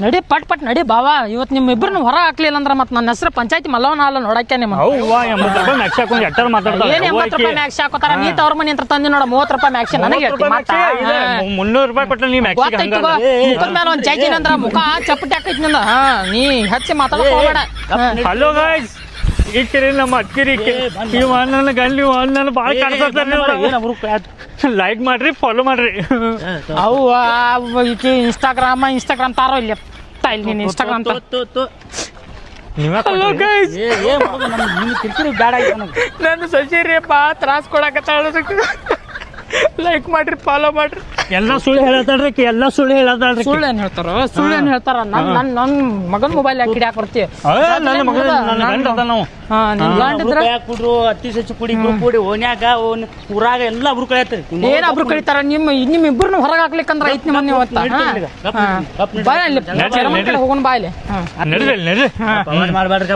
ನಡಿ ಪಟ್ ಪಟ್ ನಡಿ ಬಾವ. ಇವತ್ತು ನಿಮ್ಮ ಇಬ್ಬರನ್ನ ಹೊರ ಹಾಕ್ಲಿಲ್ಲ ಅಂದ್ರೆ ಮತ್ತೆ ನನ್ನ ಹೆಸರು ಪಂಚಾಯತಿ ಮಲ್ಲವನ ಅಲ್ಲ ನೋಡಕ್ಕೆ ನಿಮ್ಮ ಏನು 80 ರೂಪಾಯಿ ಮ್ಯಾಕ್ಸಿ ಹಾಕೋತಾರ. ನೀ ತವ್ರ ಮನೆ ಅಂತ ತಂದಿ ನೋಡ 30 ರೂಪಾಯಿ ಮ್ಯಾಕ್ಸಿ ನನಗೆ ಹೇಳ್ತಿ. 300 ರೂಪಾಯಿ ಕೊಟ್ಟರೆ ನೀ ಮುಖದ ಮೇಲೆ ಒಂದು ಚೈತಿನ ಅಂದ್ರೆ ಮುಖ ಚಪ್ಪಟಿ ಹಾಕೈತಿ ನಿಂದ. ನೀ ಹಚ್ಚಿ ಮಾತಾಡಕ್ ಹೋಗ್ಬೇಡ. ಹಲೋ ಗಾಯ್ಸ್, ಈಕಿರಿ ನಮ್ಮ ಅಕ್ಕಿರಿ ನೀವು ನನ್ನ ಗಂಡಿ ನನ್ನ ಭಾಳ ಕಾಣಿಸ್ತಾರೆ. ಲೈಕ್ ಮಾಡ್ರಿ, ಫಾಲೋ ಮಾಡ್ರಿ. ಅವು ಈಕಿ ಇನ್ಸ್ಟಾಗ್ರಾಮ್ ತಾರೋ ಇಲ್ಲಿ ನೀನು ಇನ್ಸ್ಟಾಗ್ರಾಮ್ ಹಲೋ ಗೈಸ್, ನನ್ನ ಸೊಸೆರಿಯಪ್ಪ ತ್ರಾಸ ಕೊಡಕತ್ತಾಳ. ಲೈಕ್ ಮಾಡ್ರಿ, ಫಾಲೋ ಮಾಡ್ರಿ. ಎಲ್ಲ ಸುಳ್ಳು ಹೇಳತ್ತಾಳ್ರಿ, ಎಲ್ಲ ಸುಳ್ಳು ಹೇಳತ್ತಾಳ್ರಿ. ಸುಳ್ಳು ಏನ್ ಹೇಳ್ತಾರ? ನನ್ನ ಮಗನ ಮೊಬೈಲ್ ಯಾಕೆ ಹಿಡಿಯಾಕ ಬರ್ತೀವಿ? ಅತ್ತಿ ಸಚ್ಚಿ ಕುಡಿ ಕೂಡಿ ಓನ್ಯಾಗ ಊರಾಗ ಎಲ್ಲ ಒಬ್ರು ಕಳಿಯತ್ರಿ. ಏನ್ ಒಬ್ರು ಕಳಿತಾರ? ನಿಮ್ ಇಬ್ಬರನ್ನ ಹೊರಗೆ ಹಾಕ್ಲಿಕ್ಕಂದ್ರ ಐತ್ ನಿಮ್ಮ ಹೋಗೋಣ ಬಾಯ್ಲಿ. ಮಾಡ್ಬೇಡ್ರಿ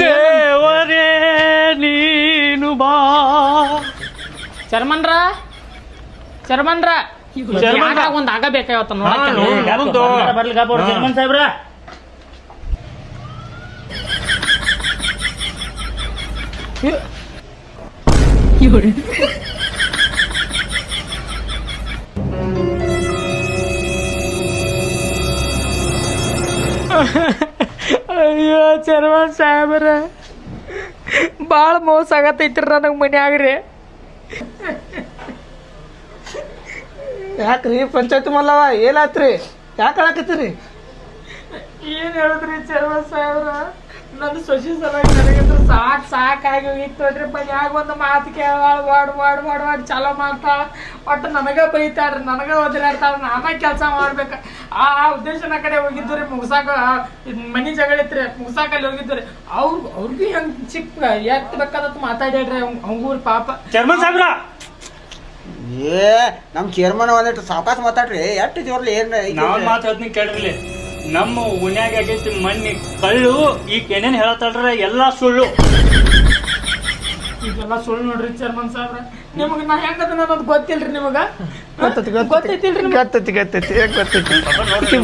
ದೇವರೇ ನೀನು ಬಾ. ಚರ್ಮನ್ರ ಒಂದ್ ಆಗಬೇಕಾವತ್ತ ಬರ್ಲಿ ಚೇರ್ಮನ್ ಸಾಹೇಬ್ರ. ಅಯ್ಯೋ ಚರ್ಮನ್ ಸಾಹೇಬ್ರ, ಭಾಳ ಮೋಸ ಆಗತೈತ್ರಿ ನನಗೆ ಮನ್ಯಾಗ್ರಿ. ಯಾಕ್ರಿ ಪಂಚಾಯತಿ ಮಲ್ಲವ ಏನಾತ್ರಿ? ಯಾಕೆ ಹೇಳಕತ್ತೀರಿ? ಏನ್ ಹೇಳಿದ್ರಿ ಚರ್ಮನ್ ಸಾಹೇಬ್ರ? ನನ್ನ ಸೊಸಿ ಸಲುವಾಗಿ ನನಗಂದ್ರೆ ಸಾಕಾಗಿ ಹೋಗಿತ್ತು. ಮನ್ಯಾಗ ಒಂದು ಮಾತು ಕೇಳಾಳ, ವಾಡ್ ಚಾಲೋ ಮಾಡ್ತಾಳ. ಒಟ್ಟು ನನಗ ಬೈತಾಳ್ರಿ, ನನಗ ಒದರಾಡ್ತಾಳ, ನಾನ ಕೆಲಸ ಮಾಡ್ಬೇಕ. ಆ ಉದ್ದೇಶನ ಕಡೆ ಹೋಗಿದ್ರಿ ಮುಗ್ಸಾಕ. ಮನಿ ಜಗಳಿತ್ರಿ ಮುಗ್ಸಾಕ ಅಲ್ಲಿ ಹೋಗಿದ್ರಿ. ಅವ್ರಿಗೂ ಹೆಂಗ್ ಚಿಕ್ಕ ಎತ್ತಬೇಕಾದತ್ ಮಾತಾಡ್ಯಾಡ್ರಿ ಅವಂಗೂರ್ ಪಾಪ. ಚೇರ್ಮನ್ ಸಾಹೇಬ್ರ, ನಮ್ ಚೇರ್ಮನ್ ಒಂದಿಟ್ಟು ಸಾವಕಾಶ ಮಾತಾಡ್ರಿ. ಎಷ್ಟು ಜೋರ್ಲಿ ಏನ್ ಮಾತು ಹೇಳ್ತೀನಿ ಕೇಳ್ರಿ. ನಮ್ಮ ಉನ್ಯಾಗ ಆಗೈತಿ ಮಣ್ಣಿ ಕಳ್ಳು. ಈಗ ಏನೇನ್ ಹೇಳತ್ತಾಳ್ರ ಎಲ್ಲಾ ಸುಳ್ಳು. ಇದೆಲ್ಲ ಸುಳ್ಳು ನೋಡ್ರಿ ಚೇರ್ಮನ್ ಸಾಹೇಬ್ರ. ನಿಮಗ ನಾ ಹೆಂಗದ ಅನ್ನೋದು ಗೊತ್ತಿಲ್ರಿ ನಿಮಗ? ಗೊತ್ತೈತಿ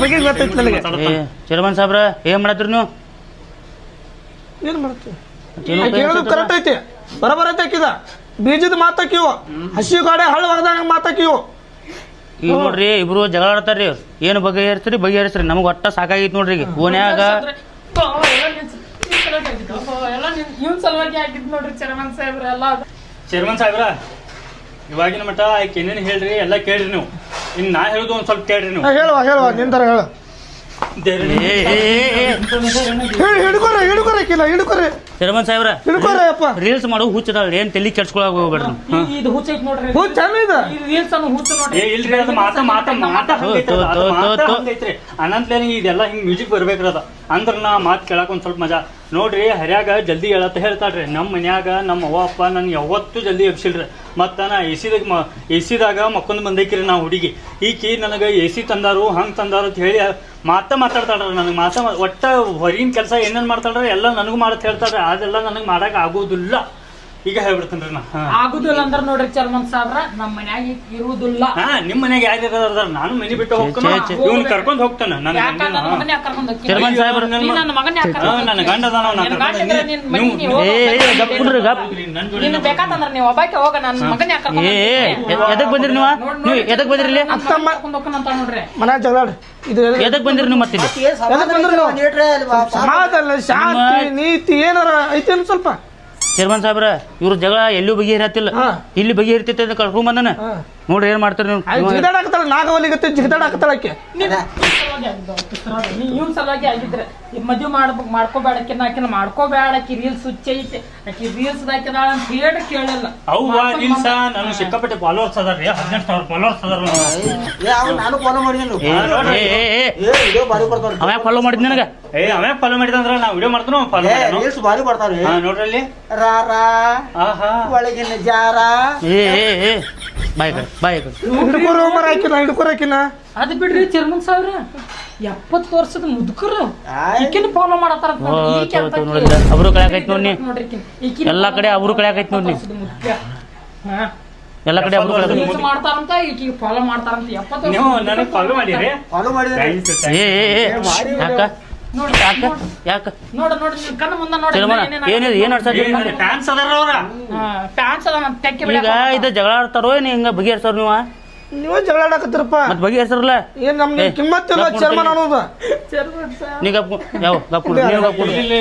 ಬಗ್ಗೆ ಗೊತ್ತೈತಿ ನನಗೆ. ಚೇರ್ಮನ್ ಸಾಹೇಬ್ರ ಏನ್ ಮಾಡತ್ರಿ ನೀವು? ಏನ್ ಮಾಡ್ತೀವಿ? ಕರೆಕ್ಟ್ ಐತಿ, ಬರಬರ ಐತಿ. ಹಾಕಿದ ಬೀಜದ ಮಾತಾಕಿವು, ಹಸಿ ಗಾಡೆ ಹಳ್ಳವಾಗದಾಗ ಮಾತಾಕಿವು. ಈಗ ನೋಡ್ರಿ ಇಬ್ರು ಜಗಳ ಆಡ್ತಾರ್ರಿ. ಏನು ಬಗೆಹರಿಸ್ರಿ ನಮಗ್ ಒಟ್ಟ ಸಾಕಾಗಿತ್ತು ನೋಡ್ರಿ. ಈಗ ಓನ್ಯಾಗ ಇವನ್ ಸಲುವಾಗಿ ಆಗಿದ್ ನೋಡ್ರಿ ಚೇರ್ಮನ್ ಸಾಹೇಬ್ರ. ಎಲ್ಲ ಚೇರ್ಮನ್ ಸಾಹೇಬ್ರ, ಇವಾಗಿನ ಮಟ್ಟ ಆಯ್ಕೆ ಏನೇನು ಹೇಳ್ರಿ ಎಲ್ಲ ಕೇಳ್ರಿ ನೀವು. ಇನ್ನು ನಾ ಹೇಳುದು ಒಂದ್ ಸ್ವಲ್ಪ ಕೇಳ್ರಿ ನೀವು. ಹೇಳುವ ನಿಂತರ ಹೇಳ. ಹಿಡ್ಕೊರೆ ಚೇರ್ಮನ್ ಸಾಹೇಬ್ರ, ಹಿಡ್ಕೊರಪ್ಪ. ರೀಲ್ಸ್ ಮಾಡೋ ಹುಚ್ಚದಾಳ, ಏನ್ ತಲೆ ಕೆಡ್ಸ್ಕೊಳಕ್ ಹೋಗ್ಬೇಡ್ರಿ. ಇದು ಹುಚ್ಚ ಐತ್ ನೋಡ್ರಿ. ರೀಲ್ಸ್ ಅನ್ನು ಹುಚ್ಚ ನೋಡ್ರಿ. ಇಲ್ರಿ, ಅದು ಅನಂತಲೇನಿ ಇದೆಲ್ಲ ಹಿಂಗ್ ಮ್ಯೂಸಿಕ್ ಬರ್ಬೇಕ್ರಿ. ಅದ ಅಂದ್ರ ನಾ ಮಾತು ಕೇಳಕ್ ಒಂದ್ ಸ್ವಲ್ಪ ಮಜಾ ನೋಡ್ರಿ. ಹರ್ಯಾಗ ಜಲ್ದಿ ಹೇಳತ್ತ ಹೇಳ್ತಾಳ್ರಿ. ನಮ್ಮ ಮನ್ಯಾಗ ನಮ್ಮ ಅವ್ವ ಅಪ್ಪ ನನ್ ಯಾವತ್ತೂ ಜಲ್ದಿ ಎಬ್ಸಿಲ್ರಿ. ಮತ್ತ ನಾ ಎಸಿದಾಗ ಮಕ್ಕೊಂದ್ ಬಂದೈಕ್ರಿ ನಾ ಹುಡುಗಿ. ಈಕಿ ನನಗ ಎಸಿ ತಂದಾರು ಹಂಗ್ ತಂದಾರು ಅಂತ ಹೇಳಿ ಮಾತಾಡ್ತಾಳ್ರಿ. ನನಗೆ ಒಟ್ಟ ಹೊರಗಿನ ಕೆಲಸ ಏನೇನ್ ಮಾಡ್ತಾಳ್ರಿ ಎಲ್ಲ ನನಗೂ ಮಾಡತ್ ಹೇಳ್ತಾಳ್ರಿ. ಅದೆಲ್ಲ ನನಗ್ ಮಾಡಕ್ ಆಗೋದಿಲ್ಲ. ಈಗ ಹೇಳ್ಬಿಡ್ತೇನ್ರಿ ನಾ. ಆಗುದಿಲ್ಲ ಅಂದ್ರ ನೋಡ್ರಿ ಚೇರ್ಮನ್ ಸಾಹೇಬ್ರ, ನಮ್ಮ ಮನ್ಯಾಗ ಇರುವುದಿಲ್ಲ. ನಿಮ್ ಮನ್ಯಾಗ ಯಾರು ನಾನು ಮನಿ ಬಿಟ್ಟು ಹೋಗ್ತಾನ, ಇವ್ನ ಕರ್ಕೊಂಡ್ ಹೋಗ್ತಾನ. ನನ್ನ ಗಂಡ ಬೇಕಾತಂದ್ರ ನೀವು ಒಬ್ಬಾಕೆ ಹೋಗ. ನನ್ನ ಮಗನ್ ಯಾಕೆ ಎದಕ್ ಬಂದಿರಿ ನೀವು? ಎದಕ್ ಬಂದಿರಿ? ನೋಡ್ರಿ ಮನ್ಯಾಗ ಜಗಳ ಎದಕ್ ಬಂದಿರಿ ನೀವು? ಮತ್ತೆ ಸಮಾಧಾನ ಶಾಂತಿ ನೀತಿ ಏನಾರ ಐತೇನು ಸ್ವಲ್ಪ? ಚೇರ್ಮನ್ ಸಾಹೇಬ್ರ, ಇವ್ರ ಜಗಳ ಎಲ್ಲೂ ಬಗೆಹರಿಯತ್ತಿಲ್ಲ. ಇಲ್ಲಿ ಬಗೆಹರಿತೈತೆ ಅಂತ ಕರ್ಕೊಂಡ್ ಬಂದನ ನೋಡ್ರಿ. ಏನ್ ಮಾಡ್ತಾರ ನೀವು? ಜಿಗದಾಡಕತ್ತಾಳ, ನಾಗವಲಿಗತ್ತೆ ಜಿಗದಾಡಕತ್ತಾಳಕ್ಕೆ. ಇವ್ನ ಸಲುವಾಗಿ ಆಗಿದ್ರೆ ಮದ್ವೆ ಮಾಡ್ಕೋಬೇಡಕ್ಕೆ ನಾಕಿನ ಮಾಡ್ಕೋಬೇಡಕ್ಕೆ ರೀಲ್ಸ್ ಹುಚ್ಚ ಐತೆ. ಆಕಿ ರೀಲ್ಸ್ ಹಾಕಿದಾಳ ಅಂತ ಹೇಳಿ ಕೇಳಿಲ್ಲ. ಅವ್ವ ರೀಲ್ಸ್ ನಾನು ಸಿಕ್ಕಾಪಟ್ಟೆ ಫಾಲೋವರ್ಸ್ ಅದಾರ್ರಿ. 18,000 ಫಾಲೋವರ್ಸ್ ಅದಾರ. ನಾನು ಫಾಲೋ ಮಾಡಿದ್ದೀನಿ. ಅವ ಫಾಲೋ ಮಾಡಿದ್ ನನಗ. ಅವೇ ಫಾಲೋ ಮಾಡಿದಂದ್ರ ನಾ ವಿಡಿಯೋ ಮಾಡ್ತಾನ ಫಾಲೋ ರೀಲ್ಸ್ ಭಾರಿ ಬರ್ತಾವ್ರಿ. ನೋಡ್ರಲ್ಲಿ ಒಳಗಿನ ಜಾರ ಹಿಡ್ಕೊರಕಿನ. ಅದ್ ಬಿಡ್ರಿ ಚೇರ್ಮನ್ ಸಾಹೇಬ್ರ, 70 ವರ್ಷದ ಮುದುಕರು ಈಕಿನ ಫಾಲೋ ಮಾಡತ್ತಾರ. ಅವ್ರು ಕಳ್ಯಾಕೈತಿ ನೋಡ್ನಿ, ಎಲ್ಲಾ ಕಡೆ ಅವ್ರು ಕಳ್ಯಾಕೈತಿ ನೋಡ್ನಿ. ಎಲ್ಲ ಕಡೆ ಹಬ್ಬ ಕಡೆ ರೀಲ್ಸ್ ಮಾಡ್ತಾರಂತ ಈಗ ಫಾಲೋ ಮಾಡ್ತಾರಂತ 70 ನೀವು ನನಗೆ ಫಾಲೋ ಮಾಡಿರಿ ಫಾಲೋ ಮಾಡಿದ್ರೆ ಯಾಕ ನೋಡಿ ಯಾಕ ನೋಡು ನಿನ್ ಕಣ್ಣು ಮುಂದೆ ನೋಡಿ ಚರ್ಮನ ಏನ್ ಅಡ್ಸತಿ ಫ್ಯಾನ್ಸ್ ಅದಾರ ಅವ್ರ ಪ್ಯಾಂಟ್ಸ್ ಅದ ನಾನು ತೆಕ್ಕಿ ಈಗ ಇದು ಜಗಳ ಆಡ್ತಾರೋ ಏನ್ ಹಿಂಗ ಬಗೆಹರ್ಸೋರ್ ನೀವು ನೀವೇ ಜಗಳ ಆಡಕತ್ತಿರಪ್ಪ ಮತ್ ಬಗೆಹರ್ಸರಲ್ಲ ಏನ್ ನಮ್ಗೆ ಕಿಮ್ಮತ್ತಿಲ್ಲ ಚರ್ಮನ್ ಅನ್ನೋದು ನೀ ಗಪ್ ಯಾವ ಗಪ್ ನೀವು ಗಪ್ ಇಲ್ಲಿ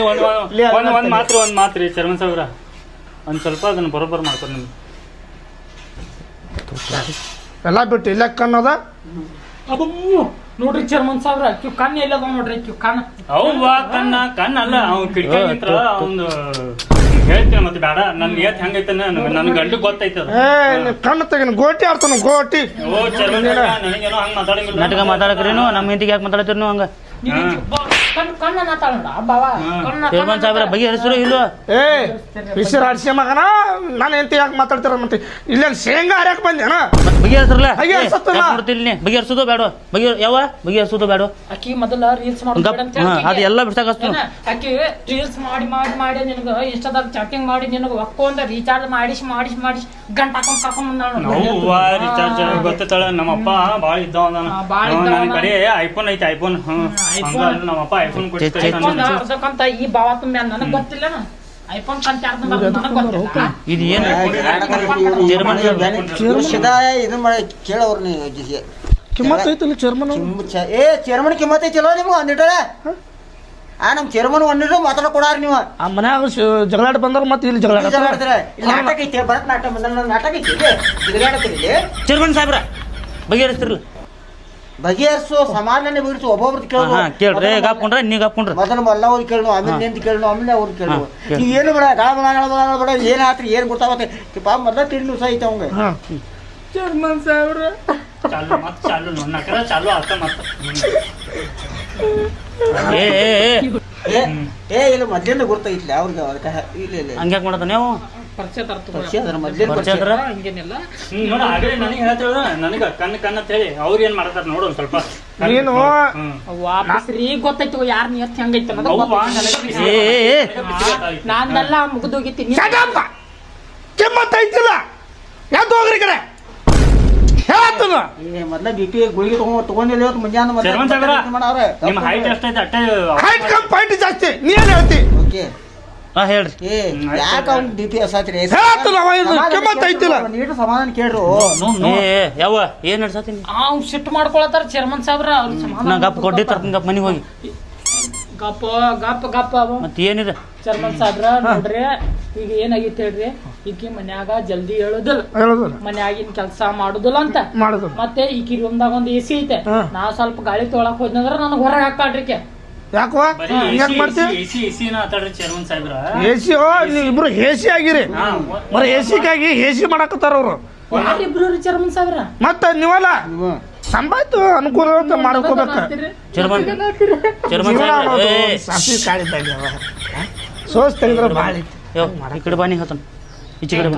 ಒಂದ್ ಮಾತ್ರ ರೀ ಚರ್ಮನ್ ಸಾವಿರ ಒಂದ್ ಸ್ವಲ್ಪ ಅದನ್ನ ಬರೋಬ್ಬರ ಮಾಡ್ತಾರೆ ನಿಮ್ಗೆ ಎಲ್ಲ ಬಿಟ್ಟು ಇಲ್ಲ ಕಣ್ಣದ ಅಬ್ಬೂ ನೋಡ್ರಿ ಚರ್ಮನ್ ಸಾವಿರ ಕ್ಯೂ ಕಣ್ಣು ಎಲ್ಲದ ನೋಡ್ರಿ ಕ್ಯೂ ಕಣ್ಣು ಅವ್ವ ಕಣ್ಣಲ್ಲ ಅವ್ನು ಕಿಟಕಿ ನಿಂತ್ರ ಅವ್ನು ಹೇಳ್ತೀನಿ ಮತ್ತೆ ಬೇಡ ನನ್ ಏತ್ ಹೆಂಗೈತೆ ನನ್ ಗಂಡು ಗೊತ್ತೈತದ ಕಣ್ಣು ತೆಗಿನ ಗೋಟಿ ಆಡ್ತಾನ ಗೋಟಿ ಓ ಚರ್ಮನ್ ನನಗೇನೋ ಹಂಗ ಮಾತಾಡಂಗಿಲ್ಲ ನಾಟಕ ಮಾತಾಡಕ್ರೇನು ನಮ್ಮ ಹೆಂಡತಿಗೆ ಯಾಕೆ ಮಾತಾಡ್ತೀರಿ ನೀವು ಹಂಗ ಕಣ್ಣ ನಾತಾಳ ನೋಡ ಬಾವ ಚರ್ಮನ್ ಸಾವಿರ ಬಗೆಹರಿಸ್ರು ಇಲ್ವ ಏ ಬಿಸಿರು ಆಡ್ಸಿ ಮಗನ ನಾನು ಎಂತ ಯಾಕೆ ಮಾತಾಡ್ತಾರ ಮತ್ತೆ ಇಲ್ಲೇನು ಶೇಂಗಾ ಹರ್ಯಾಕ ಬಂದೇನ ಮತ್ ಬಗೆಹರಿಸ್ರಲ್ಲ ಬಗೆಹರ್ಸತ್ತಲ್ಲ. ನೋಡ್ತಿಲ್ಲ ಬಗೆಹರಿಸೋದು ಬೇಡ ಬಗೆಹರಿಸೋದು ಬೇಡ ಆಕಿ ಮೊದಲ ರೀಲ್ಸ್ ಮಾಡ್ಬೇಡ ಅದು ಎಲ್ಲ ಬಿಡ್ಸಾಕಸ್ತು ಆಕಿ ರೀಲ್ಸ್ ಮಾಡಿ ನಿನಗ ಇನ್ಸ್ಟಾದಾಗ ಚಾಟಿಂಗ್ ಮಾಡಿ ನಿನಗ ಒಕ್ಕೊಂದ ರೀಚಾರ್ಜ್ ಮಾಡಿಸಿ ಗಂಟ ಹಾಕೊಂಡ್ ಕರ್ಕೊಂಡ್ ಬಂದಾಳ ಅವ್ವ ರಿಚಾರ್ಜ್ ಗೊತ್ತಾಳ ನಮ್ಮಪ್ಪ ಬಾಳ ಇದ್ದಾವ ಬಾಳ್ ಇದ್ದಾವ ನನ್ನ ಕಡೆ ಐಫೋನ್ ಐತಿ ಐಫೋನ್ ಹಂಗ ನಮ್ಮಪ್ಪ ಐಫೋನ್ ಅರ್ಧಕ್ಕಂತ ಈ ಬಾವ ತುಂಬ ನನಗ್ ಗೊತ್ತಿಲ್ಲ ಐಫೋನ್ ಕಂತ ನನಗ್ ಗೊತ್ತಿಲ್ಲ ಇದು ಏನು ಚರ್ಮನ್ ಇದನ್ನ ಮಾಡಿ ಕೇಳವ್ರ ನೀವು ಕಿಮ್ಮತ್ ಐತಿಲ್ಲ ಚರ್ಮನ್ ಚೇರ್ಮನ್ ಕಿಮ್ಮತ್ ಐತಿಲ್ಲ ನಿಮ್ಗೆ ಒಂದಿಟ್ರೆ ನಮ್ಮ ಚೇರ್ಮನ್ ಒಂದಿಟ್ಟು ಮಾತಾಡ ಕೊಡಾರ ನೀವು ಆ ಮನ್ಯಾಗ ಜಗಳಾಟ ಬಂದ್ರ ಮತ್ತೆ ಇಲ್ಲಿ ಜಗಳ ಇಲ್ಲಿ ನಾಟಕ ಐತಿ ಭರತ್ ನಾಟಕ ಬಂದ ನಾಟಕ ಐತಿ ತಿರುಗಾಡತ್ತೀರಿ ಇಲ್ಲಿ ಚರ್ಮನ್ ಸಾಹೇಬ್ರ ಬಗೆಹರಿಸ್ತಿರ್ಲ ಬಗೆಹರಿಸು ಸಮಾಧಾನ ಬಿಡಿಸು ಒಬ್ಬೊಬ್ರದ್ದು ಕೇಳೋದು ಕೇಳ್ರಿ ಗಾಪ್ಕೊಂಡ್ರೆ ನೀ ಗಾಪ್ಕೊಂಡ್ರೆ ಮೊದಲು ಎಲ್ಲ ಅವ್ರು ಕೇಳು ಆಮೇಲೆ ನಿಂತು ಕೇಳು ಆಮೇಲೆ ಅವ್ರು ಕೇಳು ನೀವು ಏನು ಬೇಡ ಗಾಳ ಬೇಡ ಏನು ಆತ್ರಿ ಏನು ಗೊತ್ತಾಗತ್ತೆ ಪಾಪ ಮೊದಲ ತಿಂಡಿ ದಿವಸ ಐತೆ ಅವಂಗ ಚರ್ಮನ್ ಸಾವಿರ ಚಾಲು ನಕರ ಚಾಲು ಆತ ಮತ್ತ ಏ ಇಲ್ಲ ಮೊದ್ಲಿಂದ ಗುರ್ತೈತ್ಲಿ ಅವ್ರಿಗೆ ಅದಕ್ಕೆ ಇಲ್ಲ ಇಲ್ಲ ಹಂಗ್ಯಾಕ್ ಮಾಡದ ನೀವು ಪರಿಚಯ ತರ್ತು ಪರಿಚಯ ಅದ್ರ ಮೊದ್ಲಿಂದ ಪರಿಚಯ ಅದ್ರ ಹಂಗೇನಿಲ್ಲ ನೋಡ ಆಗಲೇ ನನಗೆ ಹೇಳ್ತೇಳ ನನಗ ಕಣ್ಣ ಅಂತ ಹೇಳಿ ಅವ್ರು ಏನ್ ಮಾಡ್ತಾರ ನೋಡು ಒಂದ್ ಸ್ವಲ್ಪ ನೀನು ವಾಪಸ್ ರೀ ಗೊತ್ತಾಯ್ತು ಯಾರ ನಿಯತ್ ಹೆಂಗೈತೆ ಅನ್ನೋದು ಅವ್ವ ಗೊತ್ತಾಯ್ತು. ನಾನೆಲ್ಲ ಮುಗಿದೋಗಿತ್ತಿ ಕಿಮ್ಮತ್ ಐತಿಲ್ಲ ಯಾವ್ದು ಹೋಗ್ರಿ ಕಡೆ ಹೇಳತ್ತದ ಮೊದ್ಲ BP ಗುಳಿಗೆ ತಗೊಂಡಿಲ್ಲ ಇವತ್ತು ಮುಂಜಾನೆ ಚರ್ಮನ್ ಸಾಹೇಬ್ರ ನಿಮ್ಮ ಹೈಟ್ ಎಷ್ಟೈತೆ ಅಟ್ಟೆ ಹೈಟ್ ಕಮ್ ಪಾಯಿಂಟ್ ಜಾಸ್ತಿ ನೀ ಏನ್ ಹೇಳ್ತಿ ಓಕೆ ಹೇಳ್ರಿ ಯಾಕೆ ಅವ್ನ BP ಹಸಾತ್ರಿ ಹೇಳತ್ತದ ಅವ ಇದು ಕಿಮ್ಮತ್ ಐತಿಲ್ಲ ನೀಟು ಸಮಾಧಾನ ಕೇಳ್ರು ಯಾವ ಏನ್ ನಡ್ಸತ್ತೀನಿ ಸಿಟ್ಟು ಮಾಡ್ಕೊಳತಾರ ಚೇರ್ಮನ್ ಸಾಹೇಬ್ರ ಅವ್ರ ಸಮಾಧಾನ ನಾ ಗಪ್ ಕೊಡ್ಡಿ ತರ್ತೀನಿ ಗಪ್ ಮನಿಗೆ ಹೋಗಿ ಗಪ್ಪ ಮತ್ತೆ ಏನಿದೆ ಚೇರ್ಮನ್ ಸಾಹೇಬ್ರ ನೋಡ್ರಿ ಈಗ ಏನಾಗಿತ್ತು ಹೇಳ್ರಿ ಈಕಿ ಮನ್ಯಾಗ ಜಲ್ದಿ ಹೇಳುದಿಲ್ಲ ಹೇಳೋದಿಲ್ಲ ಮನ್ಯಾಗಿನ ಕೆಲಸ ಮಾಡುದಿಲ್ಲ ಅಂತ ಮಾಡೋದು ಮತ್ತೆ ಈಕಿ ರೂಮ್ದಾಗ ಒಂದ್ AC ಐತೆ ನಾ ಸ್ವಲ್ಪ ಗಾಳಿ ತೊಳಕ್ ಹೋದ್ನಂದ್ರ ನನಗ್ ಹೊರಗೆ ಹಾಕ್ತಾಳ್ರಿ ಯಾಕವ ಯಾಕೆ ಮಾಡ್ತೀವಿ ಎಸಿನ ಆತಾಡ್ರಿ ಚೇರ್ಮನ್ ಸಾಹೇಬ್ರ AC ನೀವು ಇಬ್ರು AC ಆಗಿರಿ ಬರೀ AC ಮಾಡಕತ್ತಾರ ಅವ್ರು ಯಾರಿಬ್ರು ಚೇರ್ಮನ್ ಸಾಹೇಬ್ರ ಮತ್ತ ನೀವಲ್ಲ ಸಂಬಾಯ್ತು ಅನುಕೂಲ ಅಂತ ಮಾಡ್ಕೋಬೇಕ ಚರ್ಮನ್ ಸಾಸಿ ಕಾಳಿದ್ದಾಗ ಸೋಸ್ ತೆಗೆದ್ರೆ ಭಾಳ ಐತಿ ಈ ಕಡೆ ಬಾನಿ ಹತನ್ ಈಚೆ ಕಡೆ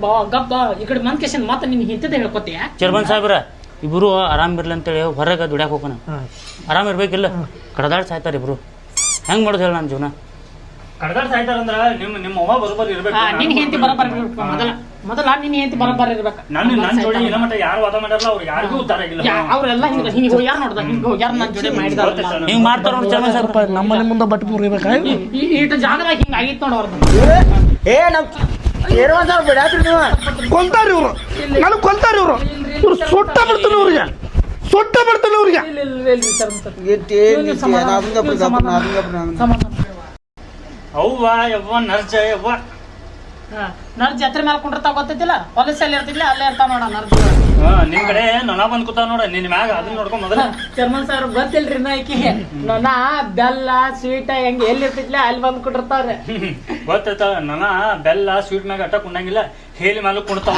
ಬಾ ಗಪ್ಪ ಈ ಕಡೆ ಮಂದ್ ಕೇಶನ್ ಮತ್ತೆ ನಿನ್ ಹಿಂತದ ಹೇಳ್ಕೊತೀಯ ಚರ್ಮನ್ ಸಾಹೇಬ್ರ ಇಬ್ರು ಆರಾಮ್ ಇರ್ಲಿ ಅಂತೇಳಿ ಹೊರಗೆ ದುಡ್ಯಾಕ ಹೋಗೋಣ ಆರಾಮ್ ಇರ್ಬೇಕಿಲ್ಲ ಕಡದಾಡ್ ಸಾಯ್ತಾರ ಇಬ್ರು ಹೆಂಗ್ ಮಾಡೋದು ಹೇಳ ನನ್ನ ಜೀವನ ಕಡ್ದಾಡ್ ಸಾಯ್ತಾರಂದ್ರ ನಿಮ್ಮ ಅವ್ವ ಬರೋಬ್ಬರ್ ಇರ್ಬೇಕು ನಿನ್ ಹೆಂಡತಿ ಬರಬಾರ ಮೊದಲ ನಿನ್ ಹೆಂಡತಿ ಬರಬಾರ ಇರ್ಬೇಕು ನನ್ನ ಜೋಡಿ ಇಲ್ಲ ಮಟ್ಟ ಯಾರು ವಾದ ಮಾಡ್ಯಾರಲ್ಲ ಅವ್ರು ಯಾರಿಗೂ ಉದ್ದಾರ ಆಗಿಲ್ಲ ಅವ್ರೆಲ್ಲ ಹಿಂಗ ಹೋಗ್ಯಾರ ನೋಡ್ದ ಹಿಂಗ ಹೋಗ್ಯಾರ ನನ್ ಜೋಡಿ ಮಾಡಿದಾರ ಹಿಂಗ್ ಮಾಡ್ತಾರ ನೋಡಿ ಚರ್ಮನ್ ಸಾಹೇಬ್ರ ನಮ್ಮ ಮನೆ ಮುಂದೆ ಬಟ್ಟೆ ಮುರಿಬೇಕಾಗಿ ಈಟ ಜಾಗದಾಗ ಹಿಂಗ ಆಗಿತ್ತು ನೋಡ ಅವ್ರದ್ದು ನಮ್ ಚೇರ್ಮನ್ ಸಾಹೇಬ್ರ ಬಿಡಾತ್ರಿ ನೀವು ಕೊಲ್ತಾರ ಇವ್ರು ನನಗೆ ಕೊಲ್ತಾರ ಇವ್ರು ಸುಟ್ಟ ಬಿಡ್ತಾನೆ ಇವ್ರಿಗೆ ಅವ್ವ ಯವ್ವ ನರ್ಜ ಯವ್ವ ನರ್ ಜಾತ್ರೆ ಮೇಲೆ ಕುಂಡಿರ್ತಾವ ಗೊತ್ತೈತಿಲ್ಲ ಹೊಲಸಲ್ಲಿ ಇರ್ತಿದ್ಲ ಅಲ್ಲೇ ಇರ್ತಾವ ನೋಡ ನರ್ಜ ನಿಮ್ ಕಡೆ ನೊಣ ಬಂದ್ ಕೂತಾವ ನೋಡ ನಿನ್ ಮ್ಯಾಗ ಅದನ್ನ ನೋಡ್ಕೊಂಡ್ ಮೊದಲ ಚರ್ಮನ್ ಸರ್ ಗೊತ್ತಿಲ್ರಿ ನಾಕಿ ನೊಣ ಬೆಲ್ಲ ಸ್ವೀಟ ಹೆಂಗ ಎಲ್ಲಿ ಇರ್ತಿದ್ಲ ಅಲ್ಲಿ ಬಂದ್ ಕುಂಡಿರ್ತಾವ್ರಿ ಗೊತ್ತಾಯ್ತ ನೊಣ ಬೆಲ್ಲ ಸ್ವೀಟ್ ಮ್ಯಾಗ ಅಟ್ಟ ಕುಂಡಂಗಿಲ್ಲ ಹೇಲಿ ಮ್ಯಾಲ ಕುಣ್ತಾವ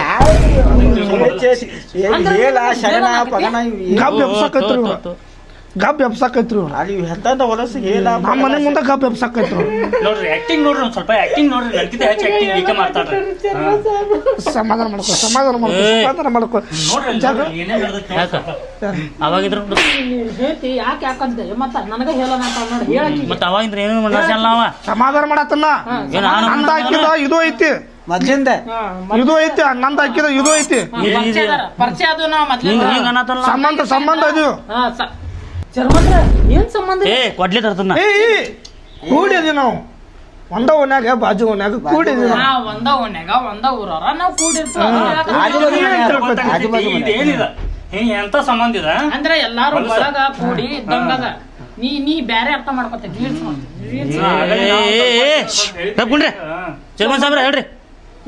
ಗಬ್ ಎಬ್ಸಾಕೈತ್ರಿ ಇವ್ರು ಅಲ್ಲಿ ಎಂತ ಹೊಲಸು ಹೇಳ ನಮ್ಮ ಮನೆ ಮುಂದೆ ಗಬ್ ಎಬ್ಸಾಕೈತ್ರು ನೋಡ್ರಿ ಆಕ್ಟಿಂಗ್ ನೋಡ್ರಿ ಒಂದ್ ಸ್ವಲ್ಪ ಆಕ್ಟಿಂಗ್ ನೋಡ್ರಿ ನನ್ಕಿಂತ ಹೆಚ್ಚು ಆಕ್ಟಿಂಗ್ ಈಕೆ ಮಾಡ್ತಾಳ್ರಿ ಸಮಾಧಾನ ಮಾಡ್ಕೊ ನೋಡ್ರಿ ಏನೇನ್ ಯಾಕ ಅವಾಗಿದ್ರ ಹೇಳ್ತಿ ಯಾಕೆ ಯಾಕಂತ ಮತ್ತ ನನಗ ಹೇಳೋಣ ನೋಡಿ ಹೇಳಕಿ ಮತ್ತೆ ಅವಾಗಿಂದ್ರ ಏನೇನು ನಡ್ಸಲ್ಲ ಅವ ಸಮಾಧಾನ ಮಾಡತ್ತನ್ನ ಏನ್ ಅಂತ ಹಾಕಿದ ಇದು ಐತಿ ಮೊದ್ಲಿಂದ ಇದು ಐತಿ ನಂದು ಹಾಕಿದ ಇದು ಐತಿ ಪರಿಚಯ ಅದು ನಾವು ಮೊದ್ಲೇ ಹಿಂಗ ಅನ್ನತ್ತಲ್ಲ ಸಂಬಂಧ ಅದು ಚರ್ಮಂದ್ರ ಏನ್ ಸಂಬಂಧ ಏ ಕೊಡ್ಲಿ ತರ್ತನ ಕೂಡಿದ್ವಿ ನಾವು ಒಂದ ಓನ್ಯಾಗ ಬಾಜು ಓನ್ಯಾಗ ಕೂಡಿದ್ವಿ ಒಂದ ಓಣ್ಯಾಗ ಒಂದ ಊರವ್ರ ನಾವ್ ಕೂಡಿರ್ತೀವಿ ಇದೇನಿಲ್ಲ ಹಿಂಗ ಎಂತ ಸಂಬಂಧ ಇದೆ ಅಂದ್ರೆ ಎಲ್ಲಾರು ಒಳಗ ಕೂಡಿ ಇದ್ದಂಗದ ನೀ ಬ್ಯಾರೆ ಅರ್ಥ ಮಾಡ್ಕೊತ ತಪ್ಕೊಂಡ್ರಿ ಚೇರ್ಮನ್ ಸಾಹೇಬ್ರ ಹೇಳ್ರಿ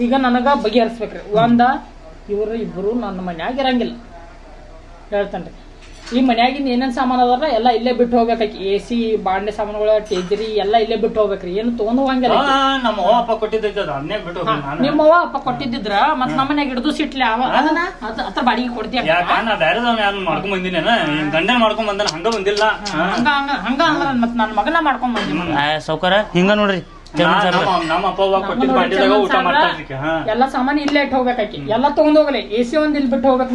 ಈಗ ನನಗ ಬಗೆಹರಿಸ್ಬೇಕ್ರಿ ಇವ್ರು ಇಬ್ರು ನನ್ನ ಮನ್ಯಾಗ ಇರಂಗಿಲ್ಲ ಹೇಳ್ತೇನ್ರಿ ಈ ಮನ್ಯಾಗಿಂದ ಏನೇನ್ ಸಾಮಾನು ಅದಾರ ಎಲ್ಲ ಇಲ್ಲೇ ಬಿಟ್ಟು ಹೋಗ್ಬೇಕಾಕಿ AC ಬಾಂಡೆ ಸಾಮಾನುಗಳು ಟೇಜರಿ ಎಲ್ಲ ಇಲ್ಲೇ ಬಿಟ್ಟು ಹೋಗ್ಬೇಕ್ರಿ ಏನು ತಗೊಂಡ್ ಹೋಗಂಗಿಲ್ಲ ನಮ್ಮ ಅವ್ವ ಅಪ್ಪ ಕೊಟ್ಟಿದ್ದೈತೆ ಅದನ್ನೇ ಬಿಟ್ಟು ನಿಮ್ಮವ್ವ ಅಪ್ಪ ಕೊಟ್ಟಿದ್ರ ಮತ್ ನಮ್ಮ ಮನ್ಯಾಗ ಹಿಡಿದು ಸಿಟ್ಲಿ ಅದನ್ನ ಅದ್ರ ಬಾಡಿಗೆ ಕೊಡ್ತೀಯ ಯಾಕ ನಾ ಬೇರೆದವ್ನ ಯಾರು ಮಾಡ್ಕೊಂಡ್ ಬಂದಿನೇನ ಗಂಡನ ಮಾಡ್ಕೊಂಡ್ ಬಂದನ ಹಂಗ ಬಂದಿಲ್ಲ ಹಂಗ ಅಂದ್ರ ಮತ್ ನನ್ನ ಮಗನ ಮಾಡ್ಕೊಂಡ್ ಬಂದಿ ಸೌಕರ ಹಿಂಗ ನೋಡ್ರಿ ನಮ್ಮ ಅಪ್ಪ ಅವ್ವ ಕೊಟ್ಟಿದ್ದ ಬಾಂಡಿದಾಗ ಊಟ ಮಾಡ್ತಾರ್ರಿ ಎಲ್ಲ ಸಾಮಾನು ಇಲ್ಲೇ ಇಟ್ಟು ಹೋಗ್ಬೇಕಾಕಿ ಎಲ್ಲ ತಗೊಂಡ್ ಹೋಗಲಿ AC ಒಂದ್ ಇಲ್ಲಿ ಬಿಟ್ಟು ಹೋಗ್ಬೇಕು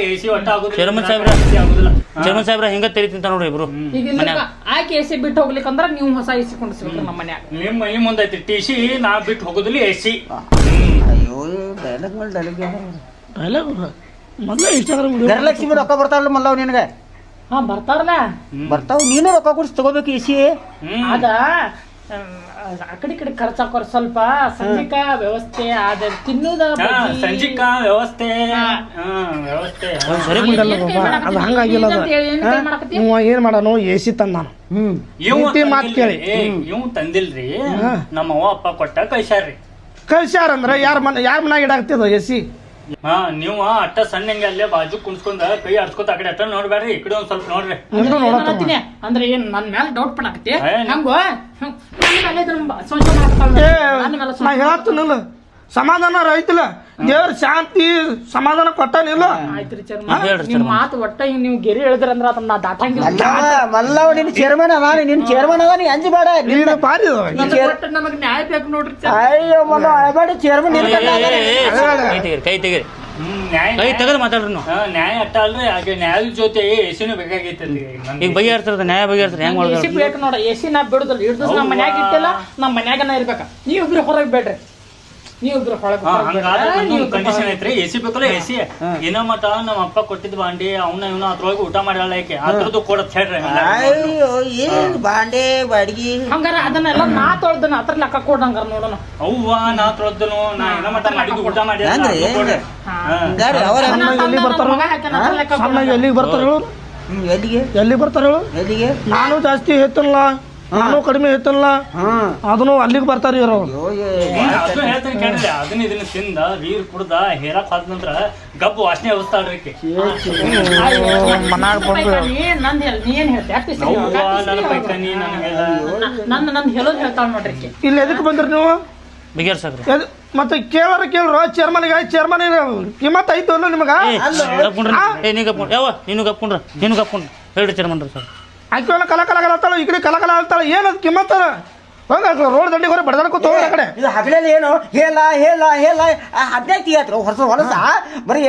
AC ಒಟ್ಟ ಆಗುದಿಲ್ಲ ಚೇರ್ಮನ್ ಸಾಹೇಬ್ರ ಹಿಂಗ ತೆರಿತಿಂತ ನೋಡ್ರಿ ಇಬ್ರು ಈಗ ಆಕೆ AC ಬಿಟ್ಟು ಹೋಗ್ಲಿಕ್ಕಂದ್ರ ನೀವು ಹೊಸ AC ಕೊಂಡಿಸ್ಬೇಕು ನಮ್ಮ ಮನ್ಯಾಗ ನಿಮ್ಮ ಮನೆ ಮುಂದೈತಿ TC ನಾ ಬಿಟ್ಟು ಹೋಗುದಿಲ್ಲ AC ಅಯ್ಯೋ ಡೈಲಾಗ್ ಮೇಲೆ ಡೈಲಾಗ್ ಮೊದ್ಲ ಇನ್ಸ್ಟಾಗ್ರಾಮ್ ಗರಲಕ್ಷ್ಮಿ ರೊಕ್ಕ ಬರ್ತಾವಲ್ಲ ಮಲ್ಲವ್ ನಿನಗೆ ಬರ್ತಾರಲ್ಲ ಬರ್ತಾವ ನೀನು ರೊಕ್ಕ ಕೊಡಿಸಿ ತಗೋಬೇಕು ಇಸಿ ಅದ ಆ ಕಡೆ ಖರ್ಚಾಕೋರ್ ಸ್ವಲ್ಪ ಸಂಜಿಕ ವ್ಯವಸ್ಥೆ ಅದ ತಿನ್ನುದ ಸಂಜಿಕ ವ್ಯವಸ್ಥೆ ವ್ಯವಸ್ಥೆ ಅದು ಹಂಗಾಗಿಲ್ಲ ಇವ ಏನ್ ಮಾಡಾನು AC ತಂದ ನಾನು ಮಾತು ಕೇಳಿ ಇವ್ ತಂದಿಲ್ರಿ ನಮ್ಮ ಅವ್ವ ಅಪ್ಪ ಕೊಟ್ಟ ಕಳ್ಸ್ಯಾರಂದ್ರ ಯಾರ ಮನ್ಯಾಗ ಇಡಾಕ್ತಿದ AC ನೀವು ಅಟ್ಟ ಸಣ್ಣಂಗೆ ಅಲ್ಲೇ ಬಾಜು ಕುಣ್ಸ್ಕೊಂಡ ಕೈ ಆಡ್ಸ್ಕೊತ ಆ ಕಡೆ ಅಟ್ಟ ನೋಡ್ಬೇಡ್ರಿ ಈ ಕಡೆ ಒಂದ್ ಸ್ವಲ್ಪ ನೋಡ್ರಿ ಅಂದ್ರೆ ಏನ್ ನನ್ ಮೇಲೆ ಡೌಟ್ ಪಡಾಕತಿ ಹಂಗ ನಾ ಹೇಳ್ತೀನಿಲ್ಲ ಸಮಾಧಾನ ಐತಿಲ್ಲ ದೇವ್ರ ಶಾಂತಿ ಸಮಾಧಾನ ಕೊಟ್ಟಾನಿಲ್ಲ ಆಯ್ತ್ರಿ ನಿಮ್ ಮಾತು ಒಟ್ಟ ನೀವು ಗೆರಿ ಹೇಳಿದ್ರಂದ್ರ ಅದನ್ನ ನಾ ದಾಟಂಗಿಲ್ಲ ಮಲ್ಲವ್ ನಿನ್ ಚೇರ್ಮನ್ ಅದ ನಿನ್ ಚೇರ್ಮನ್ ಅದ ನೀ ಅಂಜಬೇಡ ನೀನು ಪಾರಿ ನಮಗ್ ನ್ಯಾಯ ಬೇಕು ನೋಡ್ರಿ ಅಯ್ಯೋ ಮಲ್ಲವ್ ಅಳಬೇಡ ಚೇರ್ಮನ್ ಕೈ ತೆಗೀರಿ ಕೈ ತೆಗೆದು ಮಾತಾಡ್ರಿ ನೀವು ನ್ಯಾಯ ಅಟ್ಟ ಅಲ್ರಿ ಹಾಗೆ ನ್ಯಾಯದ ಜೊತೆ ಎಸಿನೂ ಬೇಕಾಗೈತಿ ಈಗ ಬಗೆಹರ್ತಿರದ ನ್ಯಾಯ ಬಗೆಹರ್ತಾರೆ ಹೆಂಗ್ AC ಬೇಕು ನೋಡ AC ನಾ ಬಿಡುದಿಲ್ಲ ಹಿಡ್ದು ನಮ್ಮ ಮನ್ಯಾಗ ಇಟ್ಟಿಲ್ಲ ನಮ್ಮ ಮನ್ಯಾಗನ ಇರ್ಬೇಕ ನೀವಿಬ್ರು ಹೊರಗೆ ಬೇಡ್ರಿ ನೀವಿಬ್ರು ಕಂಡೀಷನ್ ಐತ್ರಿ AC ಬೇಕಲ್ಲ AC ಏನೋ ಮಟ ನಮ್ಮ ಅಪ್ಪ ಕೊಟ್ಟಿದ್ ಬಾಂಡಿ ಅವನ ಇವನ ಅದ್ರೊಳಗೆ ಊಟ ಮಾಡ್ಯಾಳ ಯಾಕೆ ಅದ್ರದ್ದು ಕೊಡತ್ ಹೇಳ್ರಿ ಅಯ್ಯೋ ಏನ್ ಬಾಂಡೆ ಬಾಡಿಗೆ ಹಂಗಾರ ಅದನ್ನೆಲ್ಲ ನಾ ತೊಳ್ದನ ಅದ್ರ ಲೆಕ್ಕ ಕೊಡಂಗಾರ ನೋಡೋಣ ಅವ್ವ ನಾ ತೊಳ್ದನು ನಾ ಏನೋ ಮಟ ಮಾಡಿದ್ದು ಊಟ ಮಾಡಿ ಎಲ್ಲಿಗೆ ಬರ್ತಾರ ಹೇಳು ಎಲ್ಲಿಗೆ ಬರ್ತಾರ ಹೇಳು ನಾನು ಜಾಸ್ತಿ ಹೇಳ್ತಲ್ಲ ನಾನು ಕಡಿಮೆ ಹೇಳ್ತಲ್ಲ ಅದನ್ನು ಅಲ್ಲಿಗೆ ಬರ್ತಾರ ಇವ್ರು ಅದನ್ನ ಹೇಳ್ತೀನಿ ಕೇಳ್ರಿ ಅದನ್ನ ಇದನ್ನ ತಿಂದ ನೀರ್ ಕುಡ್ದ ಹೇರಾಕ್ ಹಾದ ನಂತರ ಗಬ್ಬು ವಾಸನೆ ಅವಸ್ತಾಳ್ರಿ ಮನ್ಯಾಗ ಬಂದು ನಂದ್ ನೀ ಏನ್ ಹೇಳ್ತಿ ನನ್ನ ಪೈಕಾನಿ ನನಗೆಲ್ಲ ನಂದ್ ಹೇಳೋದ್ ಹೇಳ್ತಾಳ ನೋಡ್ರಿ ಇಲ್ಲಿ ಎದಕ್ಕೆ ಬಂದ್ರಿ ನೀವು ಬಗೆಹರ್ಸಾಕ್ರಿ ಮತ್ತೆ ಕೇಳ್ರು ಚೇರ್ಮನ್ ಕಿಮ್ಮತ್ ಐತು ಅಲ್ಲ ನಿಮಗ ನೀನು ಕಪ್ಕೊಂಡ್ರ ಹೇಳ್ರಿ ಚೇರ್ಮನ್ರಿ ಸರ್ ಆಕೆ ಕಲಕಲ ಆಗ್ತಾಳ ಈ ಕಡೆ ಕಲಕಲ ಆಗ್ತಾಳ ಏನದು ಕಿಮ್ಮತ್ತ ಹೋಗ ರೋಡ್ ದಂಡಿಗೆ ಹೊರ ಬಡದಾಡ್ಕೊತ ಹೋಗ್ರಿ ಆ ಕಡೆ ಇದು ಹಗಲಲ್ಲಿ ಏನು ಹೇಳ ಹದಿನೈದು ತೀಯತ್ರ ಹೊಲಸ ಬರೀ